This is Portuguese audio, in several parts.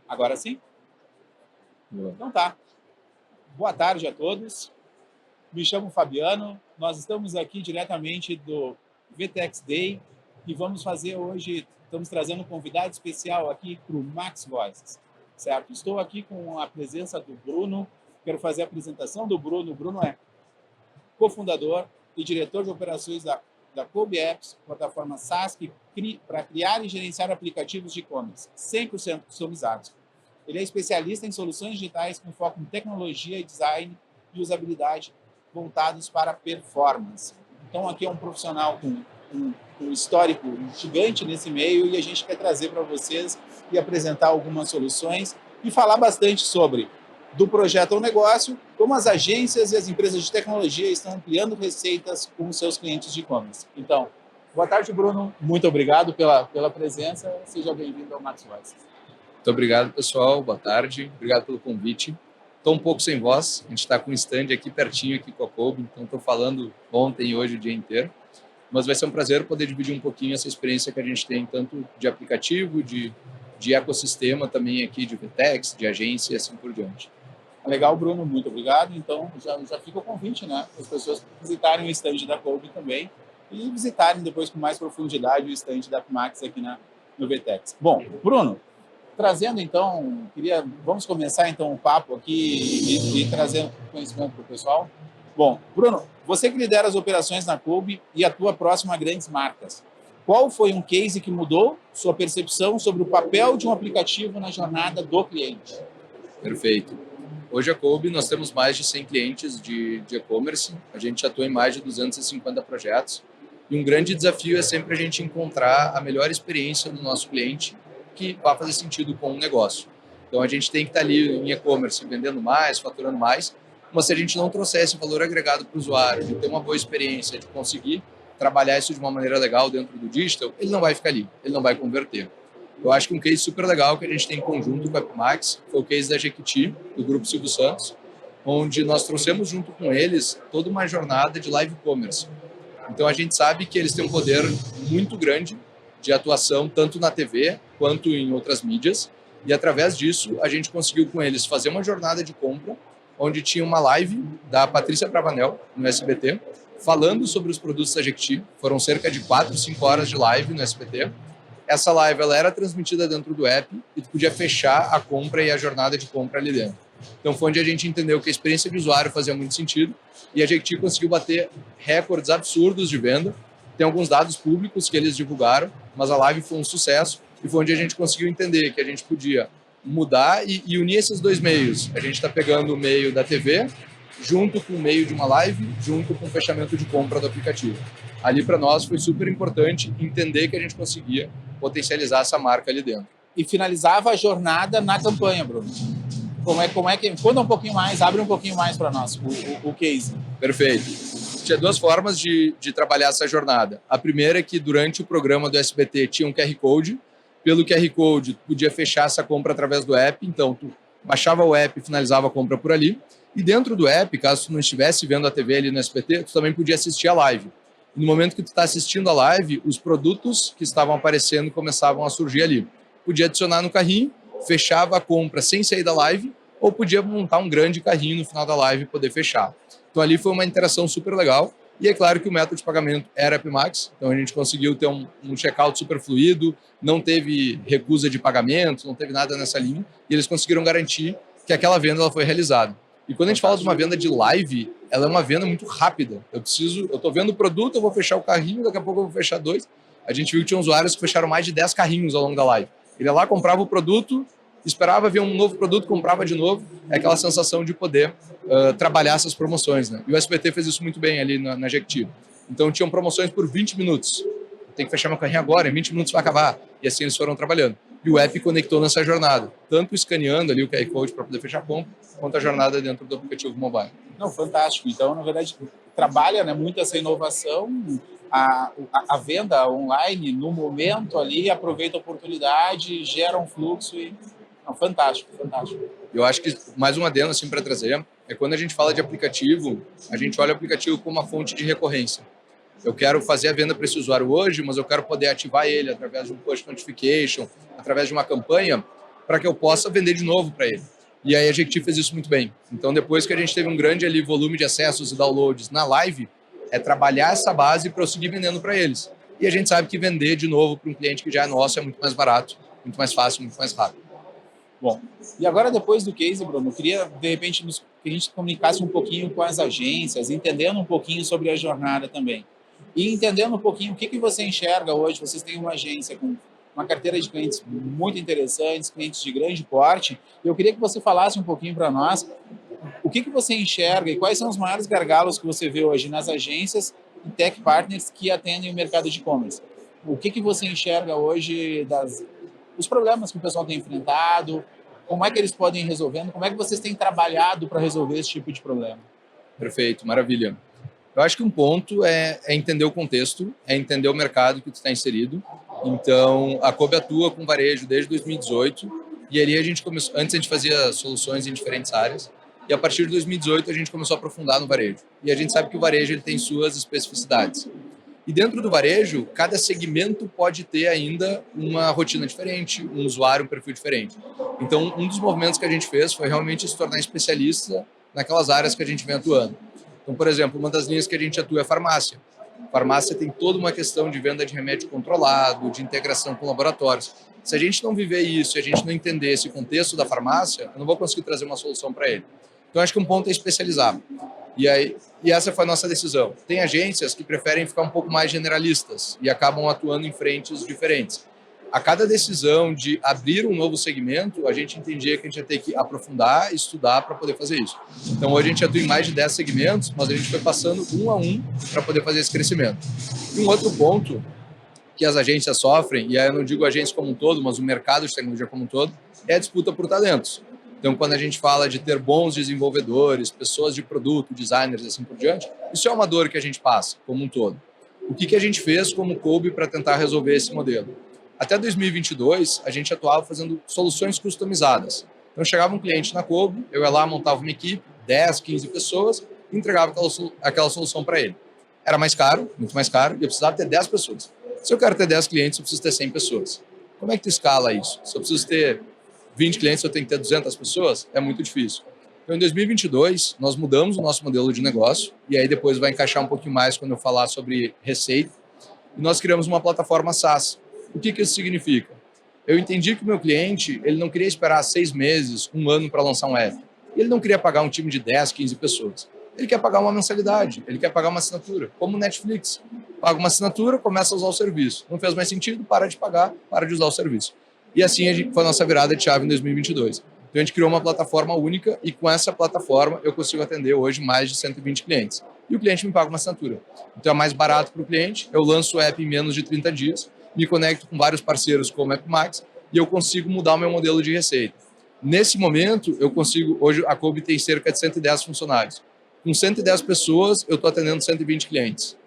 Agora sim? Então tá. Boa tarde a todos. Me chamo Fabiano. Nós estamos aqui diretamente do VTEX Day e vamos fazer hoje, estamos trazendo um convidado especial aqui para o Max Voices, certo? Estou aqui com a presença do Bruno. Quero fazer a apresentação do Bruno. O Bruno é cofundador e diretor de operações da Kolbe Apps, plataforma SaaS para criar e gerenciar aplicativos de e-commerce 100% customizados. Ele é especialista em soluções digitais com foco em tecnologia, design e usabilidade voltados para performance. Então, aqui é um profissional com um histórico gigante nesse meio e a gente quer trazer para vocês e apresentar algumas soluções e falar bastante sobre do projeto ao negócio, como as agências e as empresas de tecnologia estão ampliando receitas com seus clientes de e-commerce. Então, boa tarde, Bruno. Muito obrigado pela presença. Seja bem-vindo ao Max Voices. Muito obrigado, pessoal. Boa tarde. Obrigado pelo convite. Estou um pouco sem voz. A gente está com um stand aqui pertinho aqui com a Kolbe, então estou falando ontem e hoje o dia inteiro. Mas vai ser um prazer poder dividir um pouquinho essa experiência que a gente tem, tanto de aplicativo, de ecossistema também aqui, de VTEX, de agência e assim por diante. Legal, Bruno, muito obrigado. Então, já fica o convite, né? Para as pessoas visitarem o stand da Kolbe também e visitarem depois com mais profundidade o stand da Max aqui no VTEX. Bom, Bruno, trazendo então, vamos começar então o papo aqui e trazendo conhecimento para o pessoal. Bom, Bruno, você que lidera as operações na Kolbe e atua próximo a grandes marcas. Qual foi um case que mudou sua percepção sobre o papel de um aplicativo na jornada do cliente? Perfeito. Hoje a Kolbe, nós temos mais de 100 clientes de e-commerce, a gente atua em mais de 250 projetos e um grande desafio é sempre a gente encontrar a melhor experiência do nosso cliente que vai fazer sentido com o negócio. Então a gente tem que estar ali em e-commerce vendendo mais, faturando mais, mas se a gente não trouxer esse valor agregado para o usuário, de ter uma boa experiência, de conseguir trabalhar isso de uma maneira legal dentro do digital, ele não vai ficar ali, ele não vai converter. Eu acho que um case super legal que a gente tem em conjunto com a Max foi o case da Jequiti, do Grupo Silvio Santos, onde nós trouxemos junto com eles toda uma jornada de live commerce. Então a gente sabe que eles têm um poder muito grande de atuação tanto na TV quanto em outras mídias e através disso a gente conseguiu com eles fazer uma jornada de compra onde tinha uma live da Patrícia Bravanel no SBT falando sobre os produtos da Jequiti. Foram cerca de 4, 5 horas de live no SBT. Essa live ela era transmitida dentro do app e tu podia fechar a compra e a jornada de compra ali dentro. Então foi onde a gente entendeu que a experiência de usuário fazia muito sentido e a Jequiti conseguiu bater recordes absurdos de venda. Tem alguns dados públicos que eles divulgaram, mas a live foi um sucesso e foi onde a gente conseguiu entender que a gente podia mudar e unir esses dois meios. A gente está pegando o meio da TV junto com o meio de uma live, junto com o fechamento de compra do aplicativo. Ali para nós foi super importante entender que a gente conseguia potencializar essa marca ali dentro. E finalizava a jornada na campanha, Bruno. Como é que... Conta um pouquinho mais, abre um pouquinho mais para nós o case. Perfeito. Tinha duas formas de trabalhar essa jornada. A primeira é que durante o programa do SBT tinha um QR Code. Pelo QR Code, tu podia fechar essa compra através do app. Então, tu baixava o app e finalizava a compra por ali. E dentro do app, caso tu não estivesse vendo a TV ali no SBT, tu também podia assistir a live. E no momento que tu está assistindo a live, os produtos que estavam aparecendo começavam a surgir ali. Podia adicionar no carrinho, fechava a compra sem sair da live, ou podia montar um grande carrinho no final da live e poder fechar. Então ali foi uma interação super legal. E é claro que o método de pagamento era App Max, então a gente conseguiu ter um checkout super fluido, não teve recusa de pagamento, não teve nada nessa linha, e eles conseguiram garantir que aquela venda ela foi realizada. E quando a gente fala de uma venda de live, ela é uma venda muito rápida. Eu estou vendo o produto, eu vou fechar o carrinho, daqui a pouco eu vou fechar 2. A gente viu que tinha usuários que fecharam mais de 10 carrinhos ao longo da live. Ele ia lá, comprava o produto, esperava ver um novo produto, comprava de novo. É aquela sensação de poder trabalhar essas promoções, né? E o SBT fez isso muito bem ali na Jequiti. Então tinham promoções por 20 minutos. Tem que fechar meu carrinho agora, em 20 minutos vai acabar. E assim eles foram trabalhando. E o app conectou nessa jornada, tanto escaneando ali o QR Code para poder fechar a compra, quanto a jornada dentro do aplicativo mobile. Não, fantástico. Então, na verdade, trabalha, né, muito essa inovação, a venda online no momento ali, aproveita a oportunidade, gera um fluxo e... Não, fantástico, fantástico. Eu acho que mais um adendo assim, para trazer é quando a gente fala de aplicativo, a gente olha o aplicativo como uma fonte de recorrência. Eu quero fazer a venda para esse usuário hoje, mas eu quero poder ativar ele através de um push notification, através de uma campanha para que eu possa vender de novo para ele. E aí a Jequiti fez isso muito bem. Então, depois que a gente teve um grande ali, volume de acessos e downloads na live, é trabalhar essa base e prosseguir vendendo para eles. E a gente sabe que vender de novo para um cliente que já é nosso é muito mais barato, muito mais fácil, muito mais rápido. Bom, e agora depois do case, Bruno, eu queria, de repente, que a gente comunicasse um pouquinho com as agências, entendendo um pouquinho sobre a jornada também. E entendendo um pouquinho o que você enxerga hoje. Vocês têm uma agência com uma carteira de clientes muito interessantes, clientes de grande porte. Eu queria que você falasse um pouquinho para nós o que você enxerga e quais são os maiores gargalos que você vê hoje nas agências e tech partners que atendem o mercado de e-commerce. O que você enxerga hoje os problemas que o pessoal tem enfrentado, como é que eles podem ir resolvendo, como é que vocês têm trabalhado para resolver esse tipo de problema? Perfeito, maravilha. Eu acho que um ponto é entender o contexto, é entender o mercado que tu está inserido. Então, a Kobe atua com varejo desde 2018 e ali a gente começou, antes a gente fazia soluções em diferentes áreas e a partir de 2018 a gente começou a aprofundar no varejo. E a gente sabe que o varejo ele tem suas especificidades. E dentro do varejo, cada segmento pode ter ainda uma rotina diferente, um usuário, um perfil diferente. Então, um dos movimentos que a gente fez foi realmente se tornar especialista naquelas áreas que a gente vem atuando. Então, por exemplo, uma das linhas que a gente atua é farmácia. Farmácia tem toda uma questão de venda de remédio controlado, de integração com laboratórios. Se a gente não viver isso, se a gente não entender esse contexto da farmácia, eu não vou conseguir trazer uma solução para ele. Então, acho que um ponto é especializar. E essa foi a nossa decisão. Tem agências que preferem ficar um pouco mais generalistas e acabam atuando em frentes diferentes. A cada decisão de abrir um novo segmento, a gente entendia que a gente ia ter que aprofundar e estudar para poder fazer isso. Então, hoje a gente atua em mais de 10 segmentos, mas a gente foi passando um a um para poder fazer esse crescimento. E um outro ponto que as agências sofrem, e aí eu não digo agências como um todo, mas o mercado de tecnologia como um todo, é a disputa por talentos. Então, quando a gente fala de ter bons desenvolvedores, pessoas de produto, designers e assim por diante, isso é uma dor que a gente passa como um todo. O que a gente fez como Kobe para tentar resolver esse modelo? Até 2022, a gente atuava fazendo soluções customizadas. Então, chegava um cliente na Kobe, eu ia lá, montava uma equipe, 10, 15 pessoas, e entregava aquela solução para ele. Era mais caro, muito mais caro, e eu precisava ter 10 pessoas. Se eu quero ter 10 clientes, eu preciso ter 100 pessoas. Como é que tu escala isso? Se eu preciso ter 20 clientes, eu tenho que ter 200 pessoas? É muito difícil. Então, em 2022, nós mudamos o nosso modelo de negócio, e aí depois vai encaixar um pouquinho mais quando eu falar sobre receita, e nós criamos uma plataforma SaaS. O que isso significa? Eu entendi que o meu cliente ele não queria esperar 6 meses, 1 ano para lançar um app. Ele não queria pagar um time de 10, 15 pessoas. Ele quer pagar uma mensalidade, ele quer pagar uma assinatura, como o Netflix. Paga uma assinatura, começa a usar o serviço. Não fez mais sentido, para de pagar, para de usar o serviço. E assim foi a nossa virada de chave em 2022. Então a gente criou uma plataforma única e com essa plataforma eu consigo atender hoje mais de 120 clientes. E o cliente me paga uma assinatura. Então é mais barato para o cliente, eu lanço o app em menos de 30 dias, me conecto com vários parceiros como a AppMax e eu consigo mudar o meu modelo de receita. Nesse momento, eu consigo, hoje a Kobe tem cerca de 110 funcionários. Com 110 pessoas, eu estou atendendo 120 clientes.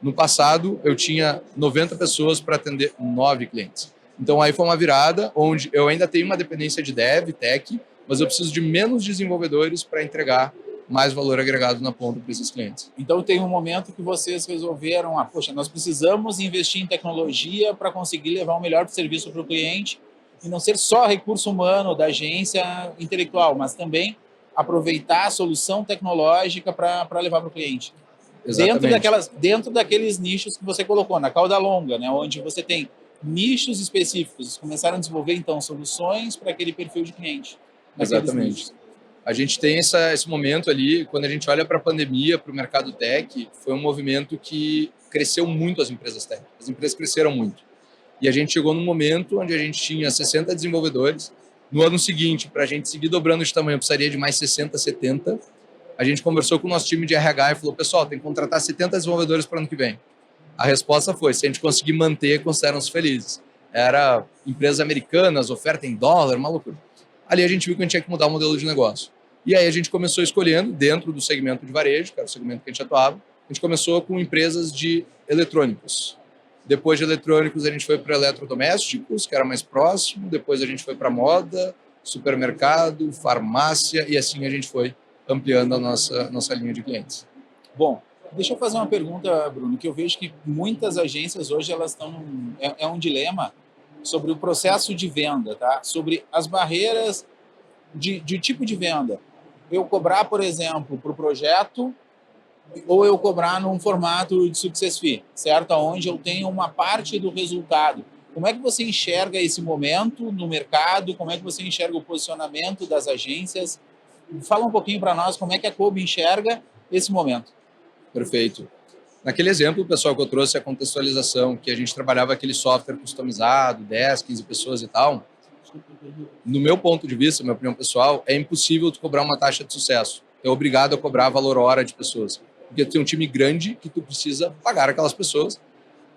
No passado, eu tinha 90 pessoas para atender 9 clientes. Então, aí foi uma virada onde eu ainda tenho uma dependência de dev, tech, mas eu preciso de menos desenvolvedores para entregar mais valor agregado na ponta para esses clientes. Então, tem um momento que vocês resolveram, poxa, nós precisamos investir em tecnologia para conseguir levar o melhor serviço para o cliente e não ser só recurso humano da agência intelectual, mas também aproveitar a solução tecnológica para levar para o cliente. Exatamente. Dentro daqueles nichos que você colocou, na cauda longa, né, onde você tem nichos específicos, começaram a desenvolver, então, soluções para aquele perfil de cliente. Exatamente. A gente tem esse momento ali, quando a gente olha para a pandemia, para o mercado tech, foi um movimento que cresceu muito as empresas tech. As empresas cresceram muito. E a gente chegou num momento onde a gente tinha 60 desenvolvedores. No ano seguinte, para a gente seguir dobrando de tamanho, precisaria de mais 60, 70. A gente conversou com o nosso time de RH e falou, pessoal, tem que contratar 70 desenvolvedores para o ano que vem. A resposta foi, se a gente conseguir manter, consideram-se felizes. Era empresas americanas, oferta em dólar, uma loucura. Ali a gente viu que a gente tinha que mudar o modelo de negócio. E aí a gente começou escolhendo, dentro do segmento de varejo, que era o segmento que a gente atuava, a gente começou com empresas de eletrônicos. Depois de eletrônicos, a gente foi para eletrodomésticos, que era mais próximo. Depois a gente foi para moda, supermercado, farmácia, e assim a gente foi ampliando a nossa linha de clientes. Bom, deixa eu fazer uma pergunta, Bruno, que eu vejo que muitas agências hoje elas estão... É um dilema sobre o processo de venda, tá? Sobre as barreiras de tipo de venda. Eu cobrar, por exemplo, para o projeto ou eu cobrar num formato de success fee, certo? Onde eu tenho uma parte do resultado. Como é que você enxerga esse momento no mercado? Como é que você enxerga o posicionamento das agências? Fala um pouquinho para nós como é que a Kolbe enxerga esse momento. Perfeito. Naquele exemplo, pessoal, que eu trouxe a contextualização, que a gente trabalhava aquele software customizado, 10, 15 pessoas e tal, no meu ponto de vista, minha opinião pessoal, é impossível tu cobrar uma taxa de sucesso. É obrigado a cobrar valor hora de pessoas. Porque tu tem um time grande que tu precisa pagar aquelas pessoas.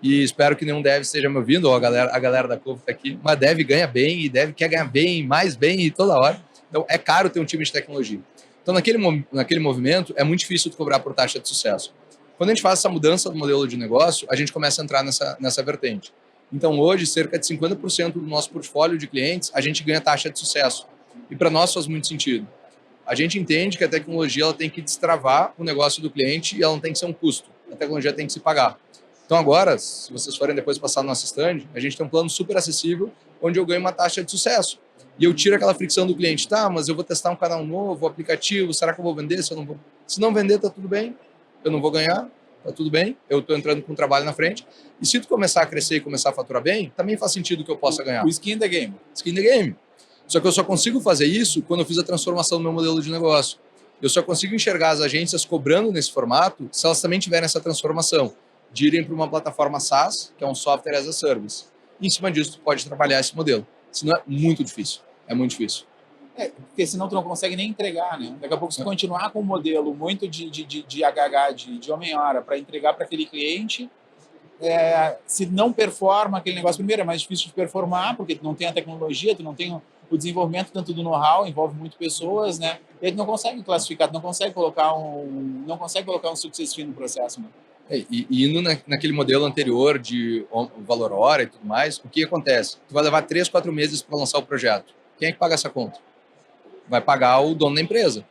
E espero que nenhum dev esteja me ouvindo, ou a galera da Kolbe está aqui, mas dev ganha bem, e dev quer ganhar bem, mais bem, e toda hora. Então, é caro ter um time de tecnologia. Então, naquele movimento, é muito difícil tu cobrar por taxa de sucesso. Quando a gente faz essa mudança do modelo de negócio, a gente começa a entrar nessa vertente. Então, hoje, cerca de 50% do nosso portfólio de clientes, a gente ganha taxa de sucesso. E para nós faz muito sentido. A gente entende que a tecnologia ela tem que destravar o negócio do cliente e ela não tem que ser um custo. A tecnologia tem que se pagar. Então, agora, se vocês forem depois passar no nosso stand, a gente tem um plano super acessível, onde eu ganho uma taxa de sucesso. E eu tiro aquela fricção do cliente. Tá, mas eu vou testar um canal novo, aplicativo, será que eu vou vender? Se eu não vou... Se não vender, tá tudo bem. Eu não vou ganhar, tá tudo bem. Eu estou entrando com um trabalho na frente. E se tu começar a crescer e começar a faturar bem, também faz sentido que eu possa ganhar. O skin the game. Skin the game. Só que eu só consigo fazer isso quando eu fiz a transformação do meu modelo de negócio. Eu só consigo enxergar as agências cobrando nesse formato se elas também tiverem essa transformação, de irem para uma plataforma SaaS, que é um software as a service. E em cima disso, tu pode trabalhar esse modelo. Senão é muito difícil. É muito difícil. Porque senão tu não consegue nem entregar, né? Daqui a pouco, se tu continuar com um modelo muito de HH, de homem-hora, para entregar para aquele cliente, se não performa aquele negócio, primeiro é mais difícil de performar, porque tu não tem a tecnologia, tu não tem o desenvolvimento tanto do know-how, envolve muito pessoas, né? E aí tu não consegue classificar, tu não consegue colocar um success fee no processo, né? E indo naquele modelo anterior de valor hora e tudo mais, o que acontece? Tu vai levar 3, 4 meses para lançar o projeto. Quem é que paga essa conta? Vai pagar o dono da empresa.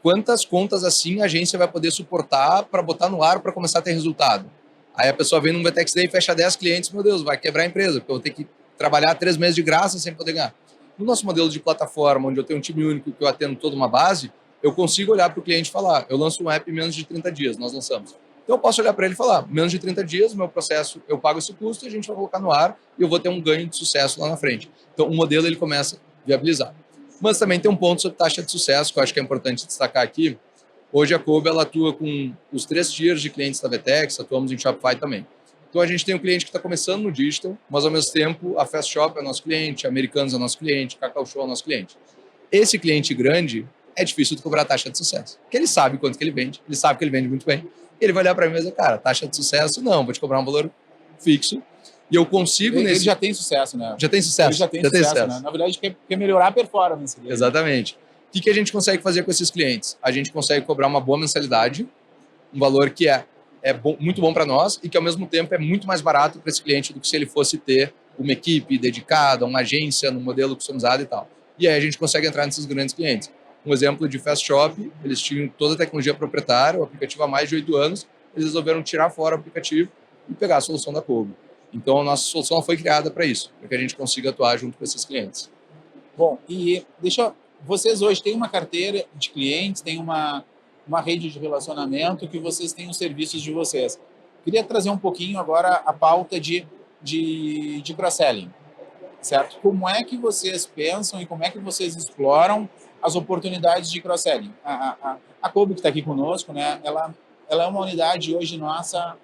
Quantas contas assim a agência vai poder suportar para botar no ar para começar a ter resultado? Aí a pessoa vem num VTEX Day e fecha 10 clientes, meu Deus, vai quebrar a empresa, porque eu vou ter que trabalhar 3 meses de graça sem poder ganhar. No nosso modelo de plataforma, onde eu tenho um time único que eu atendo toda uma base, eu consigo olhar para o cliente e falar, eu lanço um app em menos de 30 dias, nós lançamos. Então eu posso olhar para ele e falar, menos de 30 dias, meu processo, eu pago esse custo e a gente vai colocar no ar e eu vou ter um ganho de sucesso lá na frente. Então o modelo ele começa a viabilizar. Mas também tem um ponto sobre taxa de sucesso, que eu acho que é importante destacar aqui. Hoje a Kolbe ela atua com os 3 tiers de clientes da VTEX, atuamos em Shopify também. Então a gente tem um cliente que está começando no digital, mas ao mesmo tempo a Fast Shop é nosso cliente, a Americanos é nosso cliente, a Cacau Show é nosso cliente. Esse cliente grande é difícil de cobrar taxa de sucesso, porque ele sabe quanto que ele vende, ele sabe que ele vende muito bem. Ele vai olhar para mim e dizer, cara, taxa de sucesso não, vou te cobrar um valor fixo. E eu consigo ele já tem sucesso, né? Já tem sucesso. Ele já tem sucesso, né? Na verdade, quer melhorar a performance dele. Exatamente. O que a gente consegue fazer com esses clientes? A gente consegue cobrar uma boa mensalidade, um valor que é muito bom para nós e que, ao mesmo tempo, é muito mais barato para esse cliente do que se ele fosse ter uma equipe dedicada, uma agência no modelo customizado e tal. E aí a gente consegue entrar nesses grandes clientes. Um exemplo de Fast Shop, eles tinham toda a tecnologia proprietária, o aplicativo há mais de 8 anos, eles resolveram tirar fora o aplicativo e pegar a solução da Kolbe. Então, a nossa solução foi criada para isso, para que a gente consiga atuar junto com esses clientes. Bom, e vocês hoje têm uma carteira de clientes, têm uma rede de relacionamento que vocês têm os serviços de vocês. Queria trazer um pouquinho agora a pauta de cross-selling, certo? Como é que vocês pensam e como é que vocês exploram as oportunidades de cross-selling? A Kolbe, que está aqui conosco, né, ela é uma unidade hoje nossa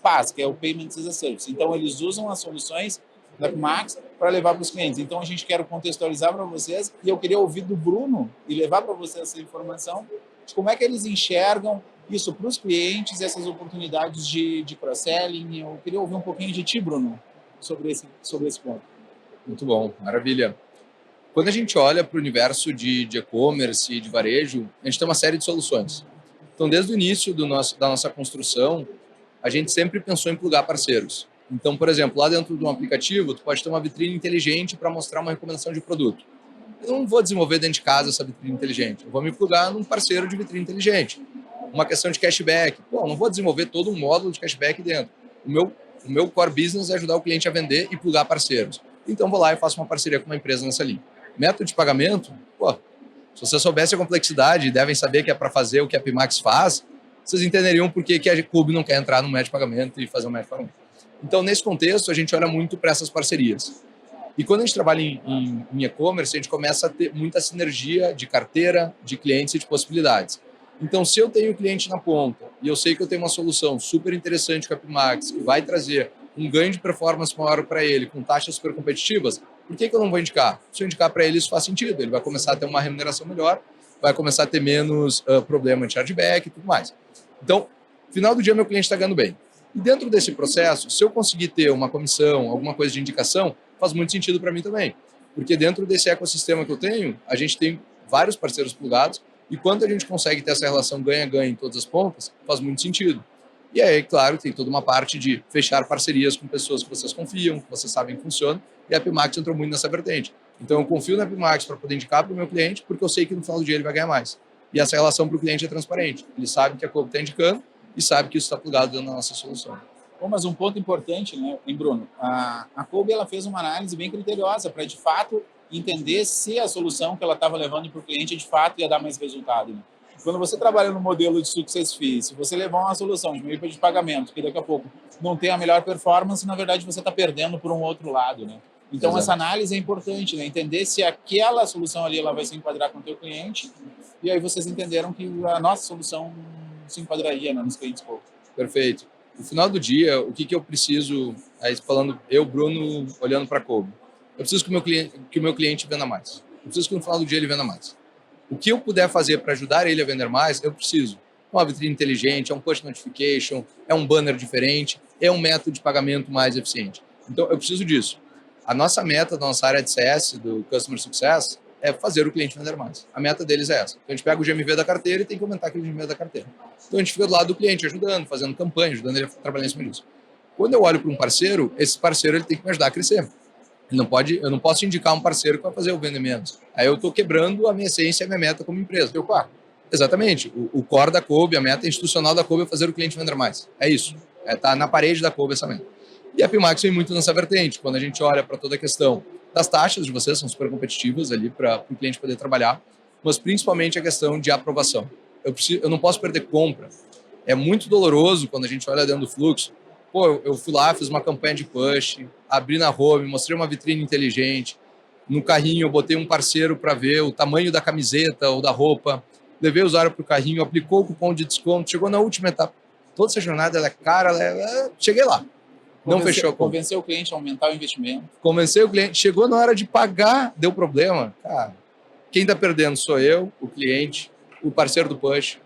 PaaS, que é o Payments as a Service. Então, eles usam as soluções da Max para levar para os clientes. Então, a gente quer contextualizar para vocês e eu queria ouvir do Bruno e levar para vocês essa informação de como é que eles enxergam isso para os clientes, essas oportunidades de cross-selling. Eu queria ouvir um pouquinho de ti, Bruno, sobre esse ponto. Muito bom, maravilha. Quando a gente olha para o universo de e-commerce e de varejo, a gente tem uma série de soluções. Então, desde o início da nossa construção, a gente sempre pensou em plugar parceiros. Então, por exemplo, lá dentro de um aplicativo, tu pode ter uma vitrine inteligente para mostrar uma recomendação de produto. Eu não vou desenvolver dentro de casa essa vitrine inteligente. Eu vou me plugar num parceiro de vitrine inteligente. Uma questão de cashback. Pô, eu não vou desenvolver todo um módulo de cashback dentro. O meu o meu core business é ajudar o cliente a vender e plugar parceiros. Então vou lá e faço uma parceria com uma empresa nessa linha. Método de pagamento, pô, se você soubesse a complexidade e devem saber que é para fazer o que a Pimax faz, vocês entenderiam por que a Cube não quer entrar no método de pagamento e fazer um método de pagamento. Então, nesse contexto, a gente olha muito para essas parcerias. E quando a gente trabalha em e-commerce, a gente começa a ter muita sinergia de carteira, de clientes e de possibilidades. Então, se eu tenho cliente na ponta e eu sei que eu tenho uma solução super interessante com a Pimax, que vai trazer um ganho de performance maior para ele, com taxas super competitivas, por que eu não vou indicar? Se eu indicar para ele, isso faz sentido. Ele vai começar a ter uma remuneração melhor, vai começar a ter menos problema de chargeback e tudo mais. Então, no final do dia, meu cliente está ganhando bem. E dentro desse processo, se eu conseguir ter uma comissão, alguma coisa de indicação, faz muito sentido para mim também. Porque dentro desse ecossistema que eu tenho, a gente tem vários parceiros plugados e quando a gente consegue ter essa relação ganha-ganha em todas as pontas, faz muito sentido. E aí, claro, tem toda uma parte de fechar parcerias com pessoas que vocês confiam, que vocês sabem que funciona, e a Pimax entrou muito nessa vertente. Então, eu confio na Pimax para poder indicar para o meu cliente, porque eu sei que no final do dia ele vai ganhar mais. E essa relação para o cliente é transparente. Ele sabe que a Cobo está indicando e sabe que isso está plugado dentro da nossa solução. Bom, mas um ponto importante, né, hein, Bruno? A Cobo, ela fez uma análise bem criteriosa para, de fato, entender se a solução que ela estava levando para o cliente, de fato, ia dar mais resultado. Né? Quando você trabalha no modelo de success fee, se você levar uma solução de meio de pagamento, que daqui a pouco não tem a melhor performance, na verdade, você está perdendo por um outro lado, né? Então, exato, essa análise é importante, né? Entender se aquela solução ali ela vai se enquadrar com o teu cliente, e aí vocês entenderam que a nossa solução se enquadraria, né, nos clientes Cobo. Perfeito. No final do dia, o que eu preciso, aí falando, eu, Bruno, olhando para a Cobo, eu preciso que o meu cliente venda mais. Eu preciso que no final do dia ele venda mais. O que eu puder fazer para ajudar ele a vender mais, eu preciso. Uma vitrine inteligente, é um push notification, é um banner diferente, é um método de pagamento mais eficiente. Então, eu preciso disso. A nossa meta da nossa área de CS, do Customer Success, é fazer o cliente vender mais. A meta deles é essa. Então, a gente pega o GMV da carteira e tem que aumentar aquele GMV da carteira. Então, a gente fica do lado do cliente, ajudando, fazendo campanha, ajudando ele a trabalhar em cima disso. Quando eu olho para um parceiro, esse parceiro ele tem que me ajudar a crescer. Eu não posso indicar um parceiro que vai fazer eu vender menos. Aí eu estou quebrando a minha essência e a minha meta como empresa. Teu core. Exatamente. O core da Cobo, a meta institucional da Cobo é fazer o cliente vender mais. É isso. Tá na parede da Cobo essa meta. E a Pimax vem muito nessa vertente. Quando a gente olha para toda a questão das taxas de vocês, são super competitivas ali para o cliente poder trabalhar, mas principalmente a questão de aprovação. Eu não posso perder compra. É muito doloroso quando a gente olha dentro do fluxo. Pô, eu fui lá, fiz uma campanha de push, abri na home, mostrei uma vitrine inteligente. No carrinho eu botei um parceiro para ver o tamanho da camiseta ou da roupa. Levei o usuário para o carrinho, aplicou o cupom de desconto, chegou na última etapa. Toda essa jornada ela é cara, cheguei lá. Não fechou. Convenceu o cliente a aumentar o investimento. Convenceu o cliente. Chegou na hora de pagar, deu problema. Cara, quem está perdendo sou eu, o cliente, o parceiro do push,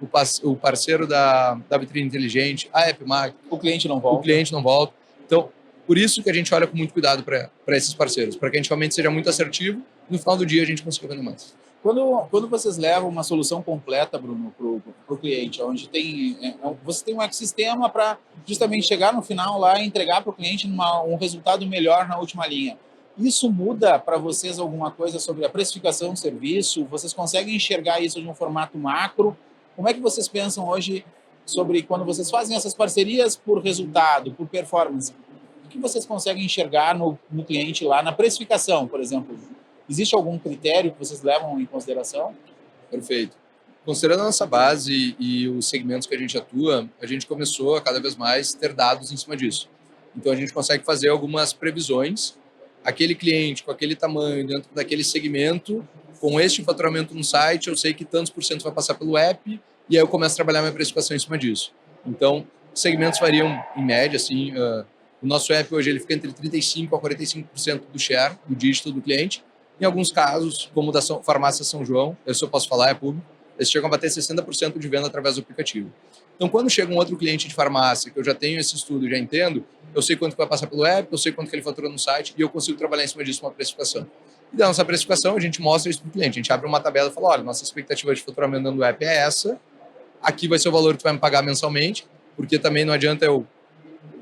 o parceiro da vitrine inteligente, a AppMarket. O cliente não volta. O cliente não volta. Então, por isso que a gente olha com muito cuidado para esses parceiros, para que a gente realmente seja muito assertivo e no final do dia a gente consiga vender mais. Quando vocês levam uma solução completa, Bruno, para o cliente, onde você tem um ecossistema para justamente chegar no final lá e entregar para o cliente um resultado melhor na última linha. Isso muda para vocês alguma coisa sobre a precificação do serviço? Vocês conseguem enxergar isso de um formato macro? Como é que vocês pensam hoje sobre quando vocês fazem essas parcerias por resultado, por performance? O que vocês conseguem enxergar no cliente lá na precificação, por exemplo? Existe algum critério que vocês levam em consideração? Perfeito. Considerando a nossa base e os segmentos que a gente atua, a gente começou a cada vez mais ter dados em cima disso. Então, a gente consegue fazer algumas previsões. Aquele cliente com aquele tamanho, dentro daquele segmento, com este faturamento no site, eu sei que tantos por cento vai passar pelo app e aí eu começo a trabalhar minha precificação em cima disso. Então, segmentos variam em média, assim, o nosso app hoje ele fica entre 35% a 45% do share, do dígito do cliente. Em alguns casos, como o da farmácia São João, eu posso falar, é público, eles chegam a bater 60% de venda através do aplicativo. Então, quando chega um outro cliente de farmácia, que eu já tenho esse estudo, já entendo, eu sei quanto vai passar pelo app, eu sei quanto que ele fatura no site e eu consigo trabalhar em cima disso uma precificação. E da nossa precificação, a gente mostra isso para o cliente. A gente abre uma tabela e fala, olha, nossa expectativa de faturamento dentro do app é essa, aqui vai ser o valor que tu vai me pagar mensalmente, porque também não adianta eu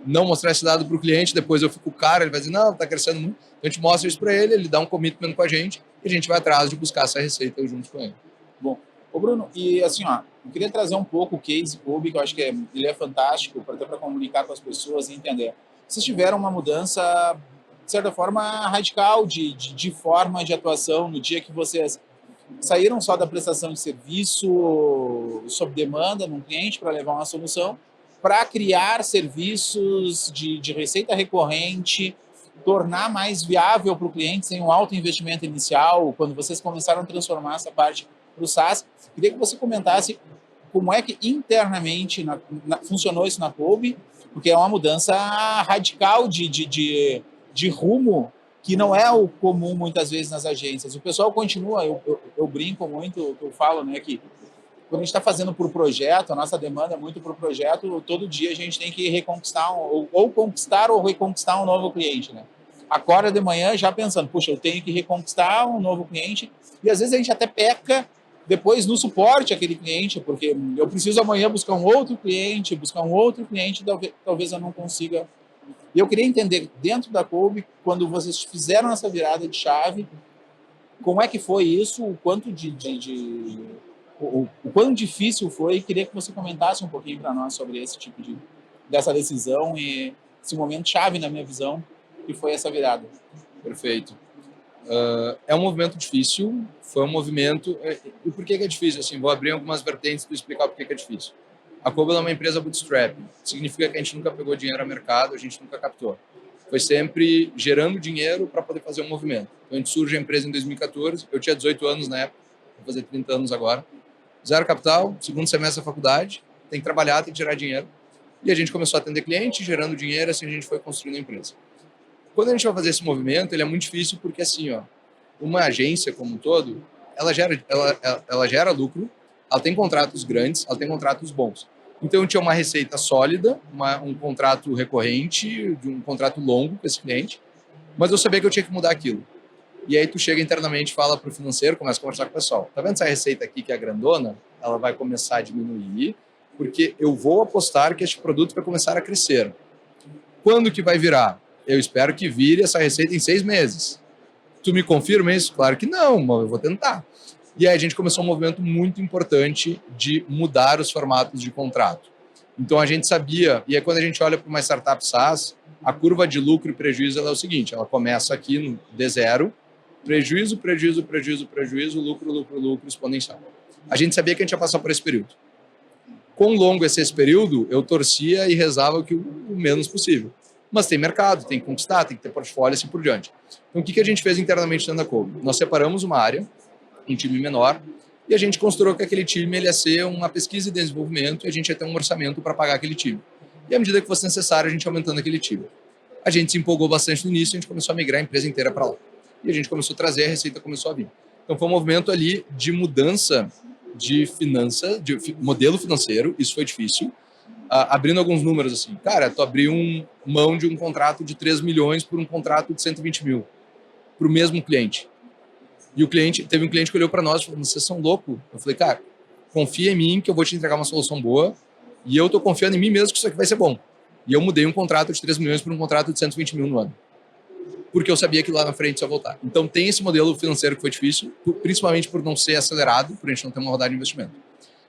não mostrar esse dado para o cliente, depois eu fico caro, ele vai dizer, não, está crescendo muito. Então, a gente mostra isso para ele, ele dá um commitment com a gente e a gente vai atrás de buscar essa receita junto com ele. Bom, ô Bruno, e assim, eu queria trazer um pouco o case Cobo, que eu acho que ele é fantástico, até para comunicar com as pessoas e entender. vocês tiveram uma mudança, de certa forma, radical de forma de atuação no dia que vocês saíram só da prestação de serviço sob demanda num cliente para levar uma solução, para criar serviços de receita recorrente, tornar mais viável para o cliente sem um alto investimento inicial, quando vocês começaram a transformar essa parte para o SaaS. Queria que você comentasse como é que internamente funcionou isso na Kolbe, porque é uma mudança radical de rumo que não é o comum muitas vezes nas agências. O pessoal continua, eu brinco muito, eu falo, né, que quando a gente está fazendo por projeto, a nossa demanda é muito por projeto, todo dia a gente tem que reconquistar, ou conquistar ou reconquistar um novo cliente, né? Acorda de manhã já pensando, puxa, eu tenho que reconquistar um novo cliente, e às vezes a gente até peca depois no suporte àquele cliente, porque eu preciso amanhã buscar um outro cliente, talvez eu não consiga. E eu queria entender, dentro da Kolbe, quando vocês fizeram essa virada de chave, como é que foi isso, o quanto o quão difícil foi, queria que você comentasse um pouquinho para nós sobre esse tipo dessa decisão e esse momento chave, na minha visão, que foi essa virada. Perfeito. É um movimento difícil, foi um movimento... E por que é difícil? Assim, vou abrir algumas vertentes para explicar por que é difícil. A Kolbe é uma empresa bootstrap, significa que a gente nunca pegou dinheiro ao mercado, a gente nunca captou. Foi sempre gerando dinheiro para poder fazer um movimento. Então, a gente surge a empresa em 2014, eu tinha 18 anos na época, vou fazer 30 anos agora. Zero capital, segundo semestre da faculdade, tem que trabalhar, tem que gerar dinheiro. E a gente começou a atender cliente, gerando dinheiro, assim a gente foi construindo a empresa. Quando a gente vai fazer esse movimento, ele é muito difícil porque, assim, uma agência como um todo, ela gera lucro, ela tem contratos grandes, ela tem contratos bons. Então, eu tinha uma receita sólida, um contrato recorrente, um contrato longo com esse cliente, mas eu sabia que eu tinha que mudar aquilo. E aí tu chega internamente, fala para o financeiro, começa a conversar com o pessoal. Tá vendo essa receita aqui que é grandona? Ela vai começar a diminuir, porque eu vou apostar que este produto vai começar a crescer. Quando que vai virar? Eu espero que vire essa receita em 6 meses. Tu me confirma isso? Claro que não, mas eu vou tentar. E aí a gente começou um movimento muito importante de mudar os formatos de contrato. Então a gente sabia, e aí quando a gente olha para uma startup SaaS, a curva de lucro e prejuízo ela é o seguinte, ela começa aqui no D0, prejuízo, prejuízo, prejuízo, prejuízo, lucro, lucro, lucro, exponencial. A gente sabia que a gente ia passar por esse período. Quão longo é esse período, eu torcia e rezava que o menos possível. Mas tem mercado, tem que conquistar, tem que ter portfólio e assim por diante. Então o que a gente fez internamente dentro da Kolbe? Nós separamos uma área, um time menor, e a gente construiu que aquele time ele ia ser uma pesquisa e desenvolvimento e a gente ia ter um orçamento para pagar aquele time. E à medida que fosse necessário, a gente ia aumentando aquele time. A gente se empolgou bastante no início, a gente começou a migrar a empresa inteira para lá. E a gente começou a trazer, a receita começou a vir. Então foi um movimento ali de mudança de finança, de modelo financeiro, isso foi difícil. Abrindo alguns números assim, cara, tu abriu mão de um contrato de 3 milhões por um contrato de 120 mil para o mesmo cliente. E teve um cliente que olhou para nós e falou, vocês são loucos. Eu falei, cara, confia em mim que eu vou te entregar uma solução boa e eu tô confiando em mim mesmo que isso aqui vai ser bom. E eu mudei um contrato de 3 milhões por um contrato de 120 mil no ano. Porque eu sabia que lá na frente isso ia voltar. Então tem esse modelo financeiro que foi difícil, principalmente por não ser acelerado, por a gente não ter uma rodada de investimento.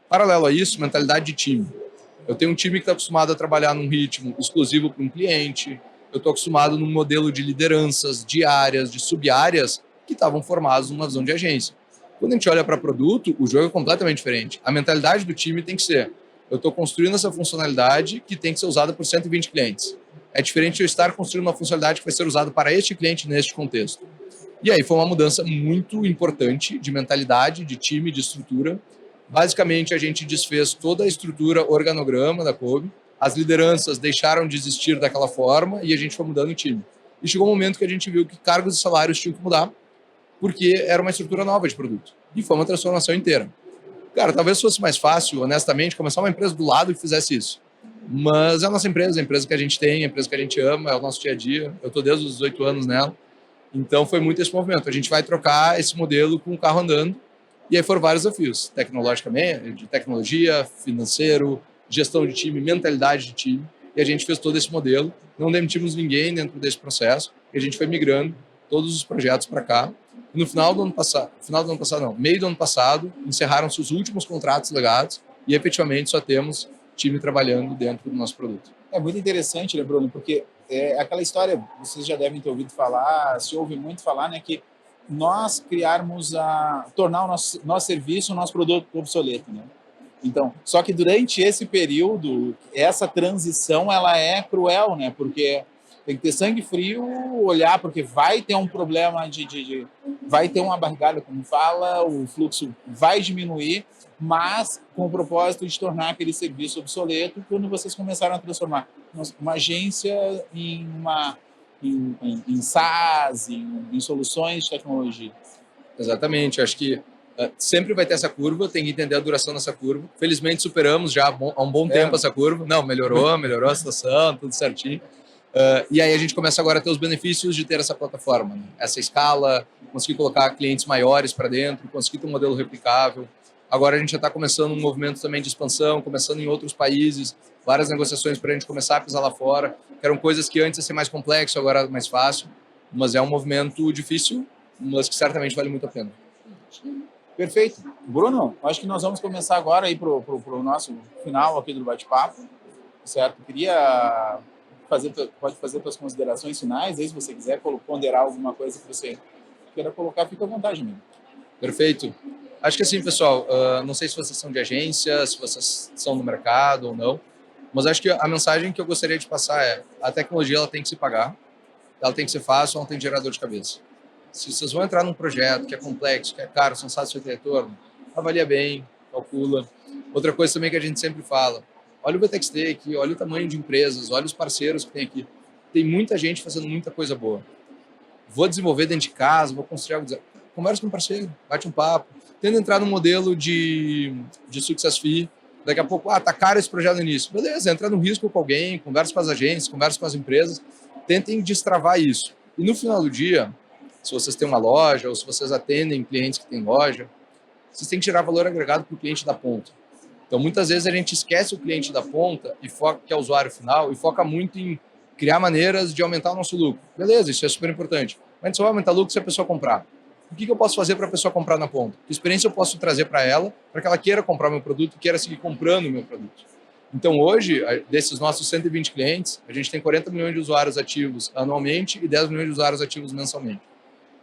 Paralelo a isso, mentalidade de time. Eu tenho um time que está acostumado a trabalhar num ritmo exclusivo para um cliente, eu estou acostumado num modelo de lideranças, de áreas, de sub-áreas, que estavam formados numa visão de agência. Quando a gente olha para produto, o jogo é completamente diferente. A mentalidade do time tem que ser, eu estou construindo essa funcionalidade que tem que ser usada por 120 clientes. É diferente de eu estar construindo uma funcionalidade que vai ser usada para este cliente neste contexto. E aí foi uma mudança muito importante de mentalidade, de time, de estrutura. Basicamente, a gente desfez toda a estrutura, organograma da Kolbe, as lideranças deixaram de existir daquela forma e a gente foi mudando o time. E chegou um momento que a gente viu que cargos e salários tinham que mudar, porque era uma estrutura nova de produto. E foi uma transformação inteira. Cara, talvez fosse mais fácil, honestamente, começar uma empresa do lado que fizesse isso. Mas é a nossa empresa, a empresa que a gente tem, a empresa que a gente ama, é o nosso dia a dia. Eu estou desde os 18 anos nela. Então foi muito esse movimento. A gente vai trocar esse modelo com o carro andando. E aí foram vários desafios, tecnologicamente, de tecnologia, financeiro, gestão de time, mentalidade de time. E a gente fez todo esse modelo. Não demitimos ninguém dentro desse processo. E a gente foi migrando todos os projetos para cá. E no meio do ano passado, encerraram-se os últimos contratos legados e efetivamente só temos time trabalhando dentro do nosso produto. É muito interessante, né, Bruno? Porque é aquela história, vocês já devem ter ouvido falar, se ouve muito falar, né, que nós criarmos tornar o nosso serviço, o nosso produto obsoleto, né? Então, só que durante esse período, essa transição, ela é cruel, né? Porque tem que ter sangue frio, olhar, porque vai ter um problema vai ter uma barrigada, como fala, o fluxo vai diminuir, mas com o propósito de tornar aquele serviço obsoleto quando vocês começaram a transformar uma agência em SaaS, em soluções de tecnologia. Exatamente, acho que sempre vai ter essa curva, tem que entender a duração dessa curva. Felizmente superamos já há um bom tempo essa curva. Não, melhorou a situação, tudo certinho. E aí a gente começa agora a ter os benefícios de ter essa plataforma, né? Essa escala, conseguir colocar clientes maiores para dentro, conseguir ter um modelo replicável. Agora a gente já está começando um movimento também de expansão, começando em outros países, várias negociações para a gente começar a pisar lá fora, que eram coisas que antes ia ser mais complexo, agora é mais fácil, mas é um movimento difícil, mas que certamente vale muito a pena. Perfeito. Bruno, acho que nós vamos começar agora aí para o nosso final aqui do bate-papo, certo? Pode fazer suas considerações finais, aí se você quiser ponderar alguma coisa que você queira colocar, fica à vontade, amigo. Perfeito. Acho que assim, pessoal, não sei se vocês são de agência, se vocês são no mercado ou não, mas acho que a mensagem que eu gostaria de passar é: a tecnologia ela tem que se pagar, ela tem que ser fácil, ela não tem gerador de cabeça. Se vocês vão entrar num projeto que é complexo, que é caro, são satisfeitos de retorno, avalia bem, calcula. Outra coisa também que a gente sempre fala: olha o VTEX Day aqui, olha o tamanho de empresas, olha os parceiros que tem aqui. Tem muita gente fazendo muita coisa boa. Vou desenvolver dentro de casa, vou construir algo. Conversa com um parceiro, bate um papo. Tenta entrar no modelo de success fee. Daqui a pouco, tá caro esse projeto no início. Beleza, entra no risco com alguém, conversa com as agências, conversa com as empresas. Tentem destravar isso. E no final do dia, se vocês têm uma loja ou se vocês atendem clientes que têm loja, vocês têm que tirar valor agregado para o cliente da ponta. Então, muitas vezes a gente esquece o cliente da ponta, que é o usuário final, e foca muito em criar maneiras de aumentar o nosso lucro. Beleza, isso é super importante. Mas só vai aumentar o lucro se a pessoa comprar. O que eu posso fazer para a pessoa comprar na ponta? Que experiência eu posso trazer para ela, para que ela queira comprar o meu produto e queira seguir comprando o meu produto? Então, hoje, desses nossos 120 clientes, a gente tem 40 milhões de usuários ativos anualmente e 10 milhões de usuários ativos mensalmente.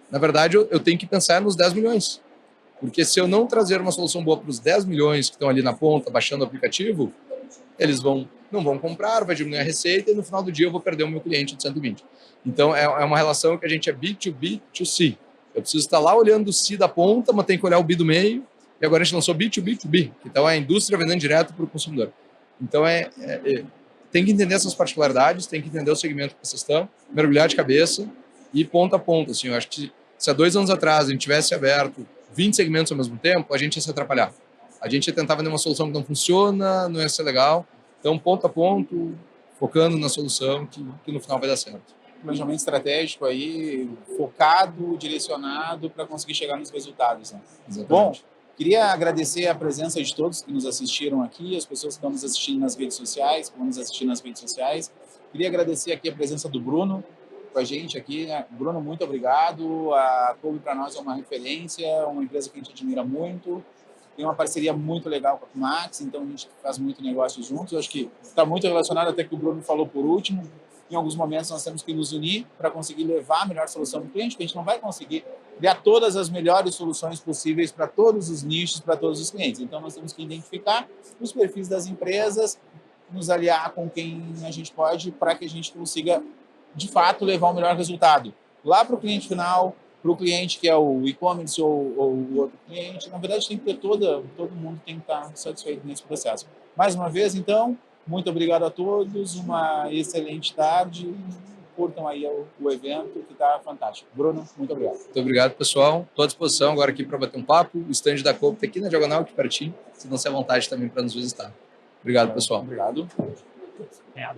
Na verdade, eu tenho que pensar nos 10 milhões. Porque se eu não trazer uma solução boa para os 10 milhões que estão ali na ponta, baixando o aplicativo, eles não vão comprar, vai diminuir a receita e no final do dia eu vou perder o meu cliente de 120. Então, é uma relação que a gente é B2B2C. Eu preciso estar lá olhando o C da ponta, mas tem que olhar o B do meio. E agora a gente lançou B2B2B, então é a indústria vendendo direto para o consumidor. Então, tem que entender essas particularidades, tem que entender o segmento que vocês estão, mergulhar de cabeça e ponta a ponta. Assim, eu acho que se há 2 anos atrás a gente tivesse aberto 20 segmentos ao mesmo tempo, a gente ia se atrapalhar. A gente ia tentar vender uma solução que não funciona, não ia ser legal. Então, ponto a ponto, focando na solução que no final vai dar certo. Planejamento estratégico aí, focado, direcionado para conseguir chegar nos resultados, né? Exatamente. Bom, queria agradecer a presença de todos que nos assistiram aqui, as pessoas que estão nos assistindo nas redes sociais, que vão nos assistir nas redes sociais. Queria agradecer aqui a presença do Bruno com a gente aqui, né? Bruno, muito obrigado. A Kolbe para nós é uma referência, uma empresa que a gente admira muito. Tem uma parceria muito legal com a Max, então a gente faz muito negócio juntos. Eu acho que está muito relacionado até que o Bruno falou por último. Em alguns momentos nós temos que nos unir para conseguir levar a melhor solução para o cliente, porque a gente não vai conseguir criar todas as melhores soluções possíveis para todos os nichos, para todos os clientes. Então nós temos que identificar os perfis das empresas, nos aliar com quem a gente pode para que a gente consiga, de fato, levar o melhor resultado lá para o cliente final, para o cliente que é o e-commerce ou o outro cliente. Na verdade, tem que ter todo mundo tem que estar satisfeito nesse processo. Mais uma vez, então, muito obrigado a todos, uma excelente tarde. Curtam aí o evento, que está fantástico. Bruno, muito obrigado. Muito obrigado, pessoal. Estou à disposição agora aqui para bater um papo. O stand da Kolbe está aqui na Diagonal, aqui pertinho. Sintam-se à vontade também para nos visitar. Obrigado, pessoal. Obrigado.